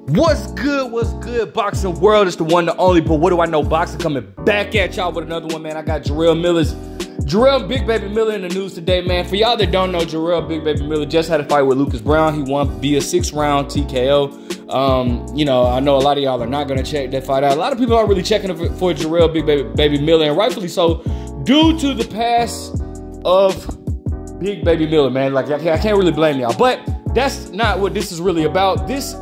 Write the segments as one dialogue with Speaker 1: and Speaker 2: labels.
Speaker 1: What's good, boxing world? It's the one, the only, but what do I know, boxing, coming back at y'all with another one, man. I got Jarrell Big Baby Miller in the news today, man. For y'all that don't know, Jarrell Big Baby Miller just had a fight with Lucas Brown. He won via 6-round TKO. You know, I know a lot of y'all are not gonna check that fight out. A lot of people aren't really checking for Jarrell Big Baby Miller, and rightfully so, due to the pass of Big Baby Miller, man. Like, I can't really blame y'all, but that's not what this is really about. This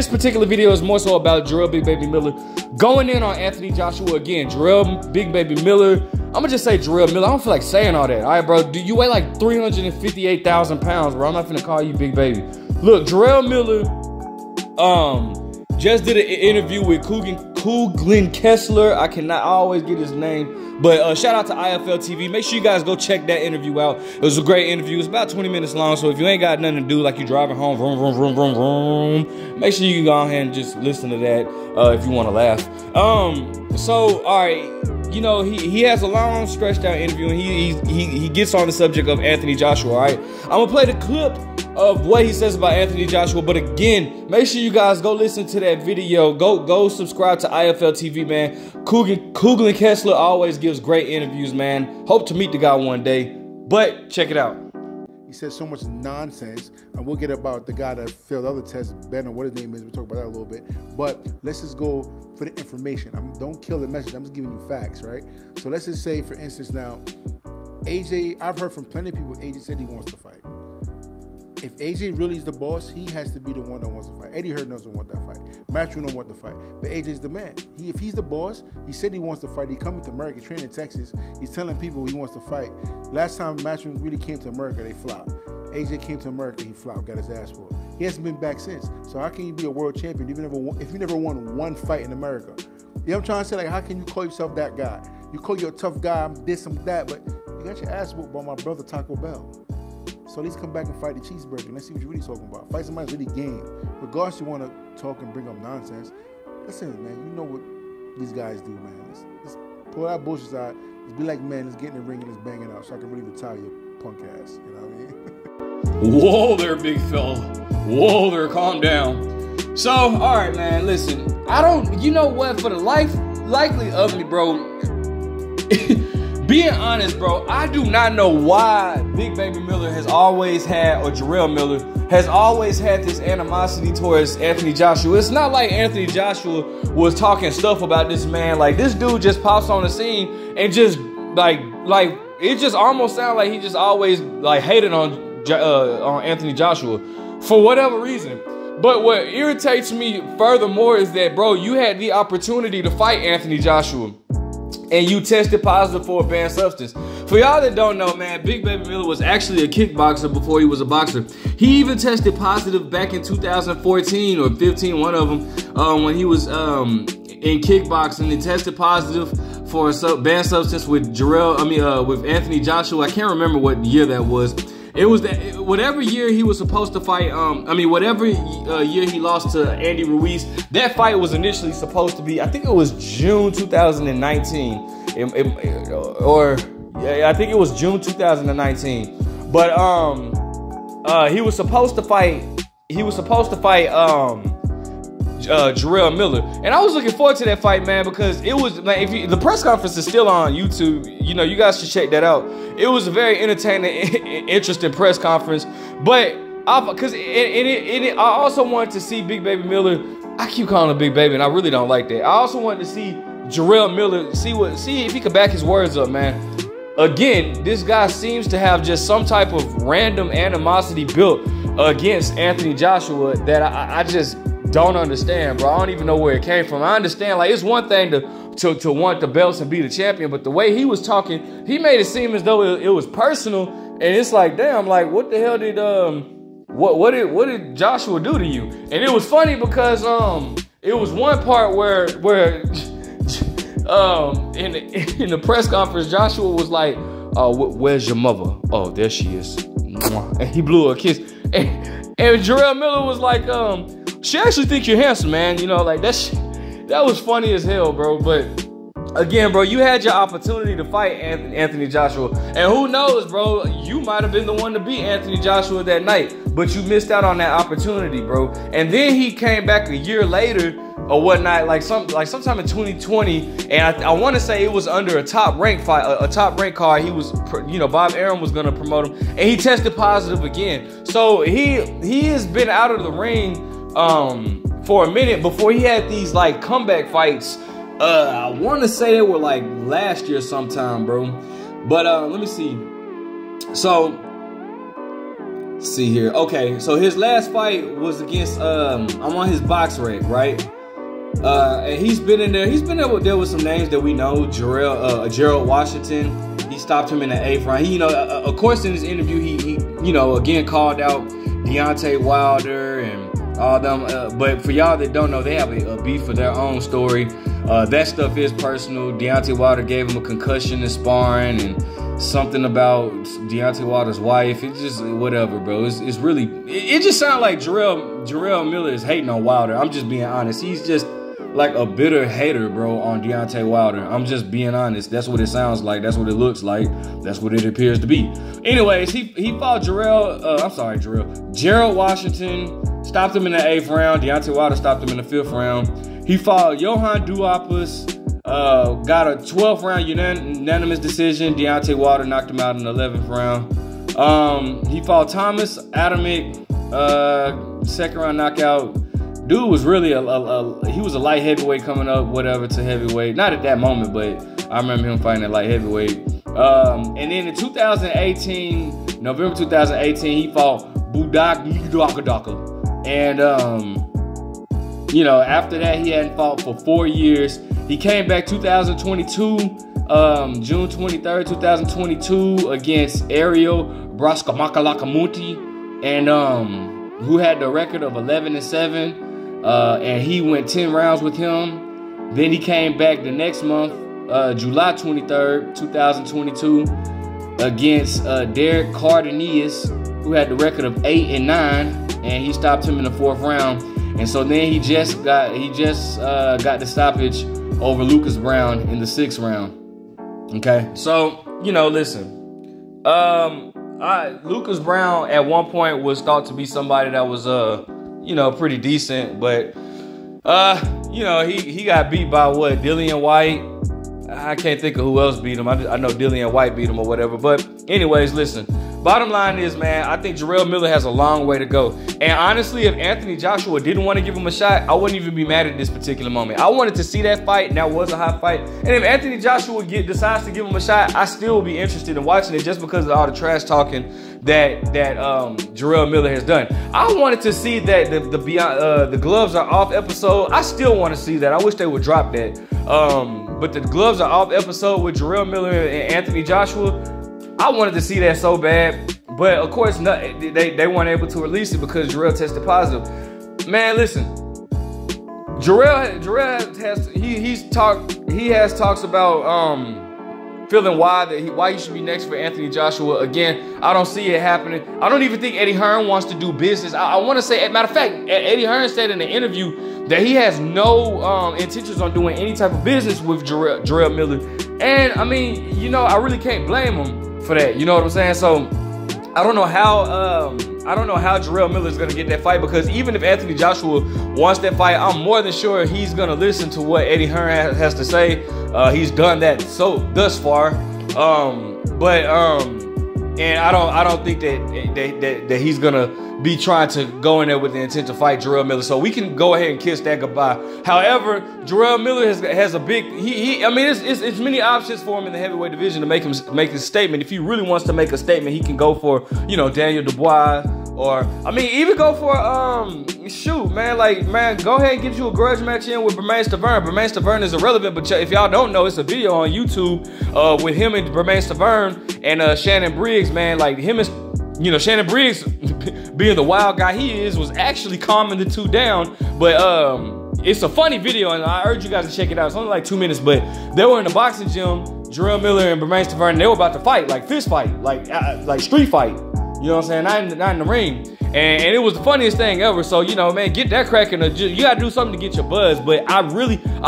Speaker 1: particular video is more so about Jarrell Big Baby Miller going in on Anthony Joshua again. Jarrell Big Baby Miller. I'm gonna just say Jarrell Miller. I don't feel like saying all that. All right, bro. You weigh like 358,000 pounds, bro. I'm not finna call you Big Baby. Look, Jarrell Miller just did an interview with Kuglin Kessler. I always get his name. But shout out to IFL TV. Make sure you guys go check that interview out. It was a great interview. It's about 20 minutes long, so if you ain't got nothing to do, like you driving home, vroom, vroom, vroom, vroom, vroom, make sure you go ahead and just listen to that if you want to laugh. So, all right, you know, he has a long, stretched out interview, and he gets on the subject of Anthony Joshua, all right? I'm going to play the clip of what he says about Anthony Joshua, but again, make sure you guys go listen to that video. Go subscribe to IFL TV, man. Kuglin Kessler always gives great interviews, man. Hope to meet the guy one day, but check it out.
Speaker 2: He says so much nonsense, and we'll get about the guy that failed other tests, Ben, or what his name is. We'll talk about that a little bit, but let's just go for the information. Don't kill the message. I'm just giving you facts, right? So let's just say, for instance, now, AJ, I've heard from plenty of people, AJ said he wants to fight. If AJ really is the boss, he has to be the one that wants to fight. Eddie Hearn doesn't want that fight. Matchroom don't want the fight. But AJ's the man. If he's the boss, he said he wants to fight. He coming to America, training in Texas. He's telling people he wants to fight. Last time Matchroom really came to America, they flopped. AJ came to America, he flopped, got his ass whooped. He hasn't been back since. So how can you be a world champion if you never won one fight in America? You know what I'm trying to say? Like, how can you call yourself that guy? You call you a tough guy, I'm this, I'm that, but you got your ass whooped by my brother Taco Bell. So at least come back and fight the cheeseburger. Let's see what you're really talking about. Fight somebody really game. Regardless, you want to talk and bring up nonsense. Listen, man, you know what these guys do, man. Let's pull that bullshit aside. Let's be like, man, let's get in the ring and let's bang it out so I can really retire your punk ass. You know what I mean?
Speaker 1: Whoa there, big fella. Whoa there, calm down. So, all right, man, listen. You know what, for the likely of me, bro, being honest, bro, I do not know why Big Baby Miller has always had, or Jarrell Miller, has always had this animosity towards Anthony Joshua. It's not like Anthony Joshua was talking stuff about this man. Like, this dude just pops on the scene and just, like it just almost sounds like he just always, like, hated on Anthony Joshua for whatever reason. But what irritates me furthermore is that, bro, you had the opportunity to fight Anthony Joshua, and you tested positive for a banned substance. For y'all that don't know, man, Big Baby Miller was actually a kickboxer before he was a boxer. He even tested positive back in 2014 or 15, one of them, when he was in kickboxing. He tested positive for a banned substance with with Anthony Joshua. I can't remember what year that was. It was whatever year he was supposed to fight, whatever year he lost to Andy Ruiz, that fight was initially supposed to be, I think it was June 2019. I think it was June 2019. But he was supposed to fight Jarrell Miller, and I was looking forward to that fight, man, because it was, man, the press conference is still on YouTube. You know, you guys should check that out. It was a very entertaining, interesting press conference. But I also wanted to see Big Baby Miller. I keep calling him Big Baby, and I really don't like that. I also wanted to see Jarrell Miller, see if he could back his words up, man. Again, this guy seems to have just some type of random animosity built against Anthony Joshua that I just don't understand, bro. I don't even know where it came from. I understand, like, it's one thing to want the belts and be the champion, but the way he was talking, he made it seem as though it was personal, and it's like, damn, like, what the hell did what did Joshua do to you? And it was funny because it was one part where in the press conference, Joshua was like, where's your mother? Oh, there she is. And he blew her a kiss, and Jarrell Miller was like, she actually thinks you're handsome, man. You know, like, that was funny as hell, bro. But again, bro, you had your opportunity to fight Anthony Joshua, and who knows, bro, you might have been the one to beat Anthony Joshua that night. but you missed out on that opportunity, bro. And then he came back a year later or whatnot, like sometime in 2020, and I want to say it was under a top rank fight, a top rank card. He was, Bob Arum was gonna promote him, and he tested positive again. So he has been out of the ring for a minute before he had these like comeback fights. I want to say they were like last year sometime, bro. But let me see. So, see here. Okay, so his last fight was against I'm on his box rec, right? And he's been in there. He's been there with some names that we know. Jarrell Washington. He stopped him in the 8th round. He, of course, in his interview, he again called out Deontay Wilder and all them. But for y'all that don't know, they have a beef for their own story. That stuff is personal. Deontay Wilder gave him a concussion in sparring, and something about Deontay Wilder's wife. It's just whatever, bro. It's really. It just sounds like Jarrell Miller is hating on Wilder. I'm just being honest. He's just like a bitter hater, bro, on Deontay Wilder. I'm just being honest. That's what it sounds like. That's what it looks like. That's what it appears to be. Anyways, he fought Jarrell Washington, stopped him in the 8th round. Deontay Wilder stopped him in the 5th round. He fought Johan Duhaupas, got a 12th round unanimous decision. Deontay Wilder knocked him out in the 11th round. He fought Thomas Adamek, 2nd round knockout. Dude was really he was a light heavyweight coming up, whatever, to heavyweight. Not at that moment, but I remember him fighting at light heavyweight. And then in 2018, November 2018, he fought Budak Daka. And after that, he hadn't fought for 4 years. He came back 2022, June 23rd, 2022, against Ariel Braskamaka-Lakamuti, and who had the record of 11-7. And he went 10 rounds with him. Then he came back the next month, July 23rd, 2022, against Derek Cardenas, who had the record of 8-9, and he stopped him in the 4th round. And so then he just got the stoppage over Lucas Brown in the 6th round. Okay, so listen, Lucas Brown at one point was thought to be somebody that was pretty decent, but he got beat by what, Dillian White? I can't think of who else beat him. I know Dillian White beat him or whatever. But anyways, listen. Bottom line is, man, I think Jarrell Miller has a long way to go. And honestly, if Anthony Joshua didn't want to give him a shot, I wouldn't even be mad at this particular moment. I wanted to see that fight, and that was a hot fight. And if Anthony Joshua decides to give him a shot, I still will be interested in watching it just because of all the trash talking that Jarrell Miller has done. I wanted to see that the gloves are off episode. I still want to see that. I wish they would drop that. But the gloves are off episode with Jarrell Miller and Anthony Joshua, I wanted to see that so bad, but of course they weren't able to release it because Jarrell tested positive. Man, listen, Jarrell has talks about feeling why he should be next for Anthony Joshua. Again, I don't see it happening. I don't even think Eddie Hearn wants to do business. I want to say, matter of fact, Eddie Hearn said in the interview that he has no intentions on doing any type of business with Jarrell Miller. And I mean, I really can't blame him for that. You know what I'm saying? So I don't know how Jarrell Miller is gonna get that fight, because even if Anthony Joshua wants that fight, I'm more than sure he's gonna listen to what Eddie Hearn has to say. He's done that thus far. And I don't think that he's gonna be trying to go in there with the intent to fight Jarrell Miller. So we can go ahead and kiss that goodbye. However, Jarrell Miller has a big it's many options for him in the heavyweight division to make his statement. If he really wants to make a statement, he can go for Daniel Dubois, or even go for go ahead and get you a grudge match in with Bermane Stiverne. Bermane Stiverne is irrelevant, but if y'all don't know, it's a video on YouTube with him and Bermane Stiverne and Shannon Briggs, man. Like him and Shannon Briggs, being the wild guy he is, was actually calming the two down. But it's a funny video, and I urge you guys to check it out. It's only like 2 minutes, but they were in the boxing gym, Jarrell Miller and Bermane Stiverne, and they were about to fight, like fist fight, like street fight. You know what I'm saying? Not in the ring. And it was the funniest thing ever. So, man, get that cracking. You got to do something to get your buzz. But I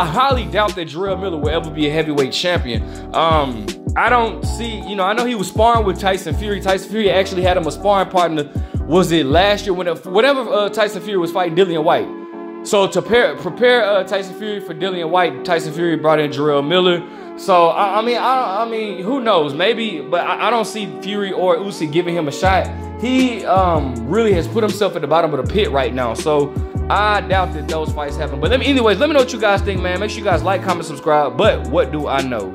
Speaker 1: highly doubt that Jarrell Miller will ever be a heavyweight champion. I don't see, you know, I know he was sparring with Tyson Fury. Tyson Fury actually had him a sparring partner. Was it last year? Whenever Tyson Fury was fighting Dillian White. So to prepare Tyson Fury for Dillian White, Tyson Fury brought in Jarrell Miller. So I mean, who knows? Maybe, but I don't see Fury or Usyk giving him a shot. He really has put himself at the bottom of the pit right now. So I doubt that those fights happen. But anyways, let me know what you guys think, man. Make sure you guys like, comment, subscribe. But what do I know?